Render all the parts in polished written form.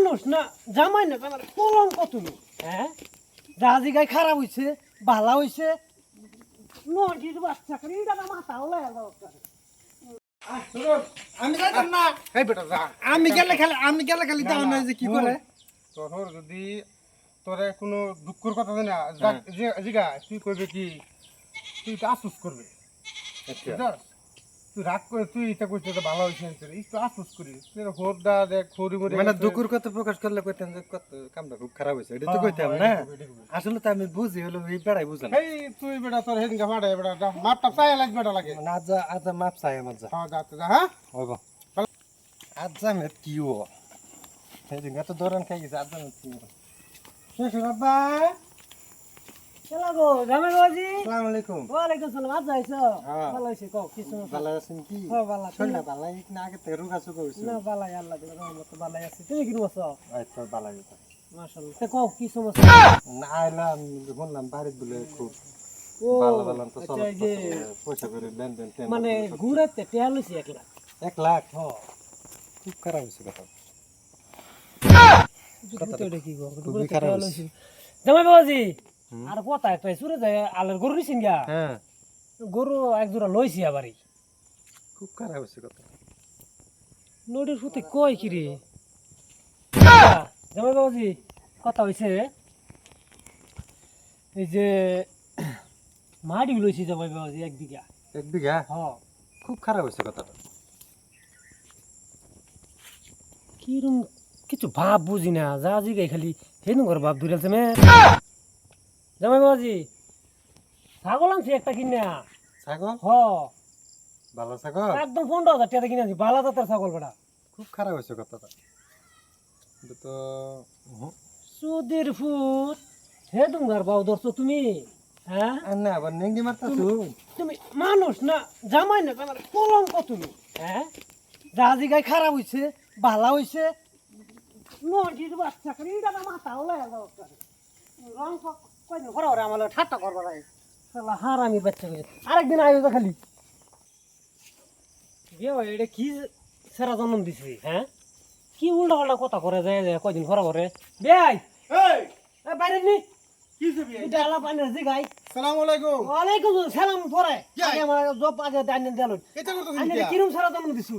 মানুষ না জামাই না জামাই কলঙ্ক তুমি হ্যাঁ জাহাজি গাই খারাপ হইছে ভালা হইছে নদীর বাচ্চা করে এটা মাথা হলে আমি যাইতাম না এই বেটা যা আমি গেলে খালি দাও না যে কি করে তোর যদি তোরে কোনো দুঃখের কথা জানি না জিগা তুই করবে কি তুই তো আফসোস করবে বুঝছস? তুই রাগ করে তুই এটা করছিস এটা ভালো হয়েছে একটু আফসোস করিস তুই হোরদা দেখ খড়ি মরে মানে দুঃখের কথা প্রকাশ করলে কইতাম যে কত কামটা খুব খারাপ হয়েছে এটা তো কইতাম না আসলে তো আমি বুঝি হলো এই বেড়াই বুঝলাম এই তুই বেটা তোর হেদিনকে ফাটাই বেটা মাপটা চাই লাগবে বেটা লাগে মানে আজ মাপ চাই আমার যা হ্যাঁ যা যা হ্যাঁ হইব আজ জামে কি ও সেদিন এত দৌড়ান খাই গেছে আজ জামে কি শেষ বাবা চলা গো জামাই বাবাজি আসসালামু আলাইকুম ওয়ালাইকুম সালাম আজ যাইছো হ্যাঁ। ভালো হইছে কও কি সমস্যা ভালো আছেন কি হ্যাঁ ভালো শরীরটা ভালো এক না আগে থেকে রোগা সুগা হইছে না ভালো আল্লাহ দিলে রহমত ভালো আছে তুমি কি বলছো আচ্ছা ভালো হইছে মাশাআল্লাহ তে কও কি সমস্যা না আইলাম শুনলাম বাড়িতে বলে খুব ও ভালো ভালো তো আচ্ছা, চলো এই যে পয়সা করে লেনদেন মানে ঘুরাতে টেয়া লইছি 1 লাখ 1 লাখ হ খুব খারাপ হয়েছে কথা ঘুরতে কি গো খুবই ঘুরাতে খারাপ টেয়া হইছে। লইছি জামাই বাবাজি আর কথা একটা সুরে যায় আলের গরু নিছিন গা হ্যাঁ গরু এক জোড়া লইছি আবারই খুব খারাপ হয়েছে কথা নদীর ফুতে কই কি রে জামাই বাবাজি কথা হইছে এই যে মাটি লইছি জামাই বাবাজি 1 বিঘা 1 বিঘা হ খুব খারাপ হয়েছে কথাটা কিরম কিছু ভাব বুঝি না যা জিগাই খালি হেনু ঘর ভাব ধরেছে মে জামাই বাবাজি ছাগল আনছি একটা কিনা ছাগল হ ভালো ছাগল একদম 15,000 টাকা কিনে আনছি বালা জাতের ছাগল বেটা খুব খারাপ হয়েছে কথাটা এটা তো সুদের ফুট হে দুঙ্গার বাউ ধরছো তুমি হ্যাঁ আর না আবার নেংডি মারতাছু তুমি মানুষ না জামাই না জামাই কলঙ্ক তুমি হ্যাঁ জাহাজি গাই খারাপ হইছে ভালা হইছে নদীর বাচ্চা করে এটা মাথা হলে রং কয়দিন ঘরে ঘরে আমার ঠাট্টা করবার আগে শালা হারামির বাচ্চা করে আরেকদিন আয়ো তো খালি বিয়ে হয় এটা কি সেরা জন্ম দিছি হ্যাঁ কি উল্টা পাল্টা কথা করে যায় কয়দিন ঘরে ঘরে বেয়াই এই বাইরে নি কি যাবি এটা আলাপ আনের যে গাই আসসালামু আলাইকুম ওয়ালাইকুম সালাম পরে কি আগে আমার জব আগে দাইন দেল এটা করতেছিস আনে কি কিরম সারা জন্ম দিছু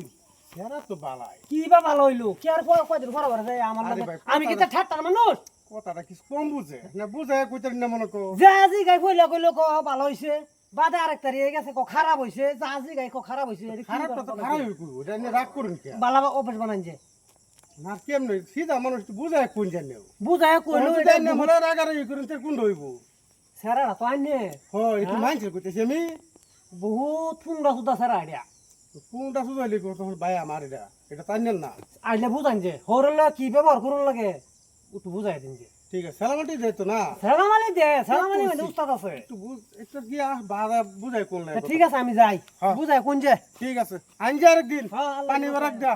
সেরা তো বালাই কি বা ভালো হইলো কি আর কয়দিন ঘরে ঘরে যায় আমার আরে লাগে ভাই, আমি কি তা ঠাট্টার মানুষ কথাটা কি কম বুঝে না বুঝে কইতে না মনে কো জাহাজি গাই কইলো কইলো ক ভালো হইছে বাদে আরেক তারিখ গেছে ক খারাপ হইছে জাহাজি গাই ক খারাপ হইছে খারাপটা তো খারাপ হই কইবো এটা নিয়ে রাগ করুন কি বালা অফিস বানাইছে না কেমনে সিধা মানুষ তো বুঝায় কোন জানেও বুঝায় কইলো কোন এটা জানে মনে রাগ আর ই করুন তে কোন হইব সারা তো আইনে হয় একটু মাইন্ড কইতেছি আমি বহুত ফুংরা সুদা সারা আইডিয়া কোনটা সুজাইলি কো তখন ভাই আমার এটা তাইনেল না আইলে বুঝাইন যে হরলে কি ব্যবহার করুন লাগে একটু বুঝাই দিন যে ঠিক আছে সালামাটি যাইতো না সালাম আলাইকুম দে সালাম আলাইকুম মানে উস্তাদ আছে একটু বুঝ একটু গিয়া বাধা বুঝাই কোন তা ঠিক আছে আমি যাই হ্যাঁ। বুঝাই কোন যে ঠিক আছে আইন যা আরেকদিন হ্যাঁ, আল্লাহ পানি হাফেজ। বারাক দা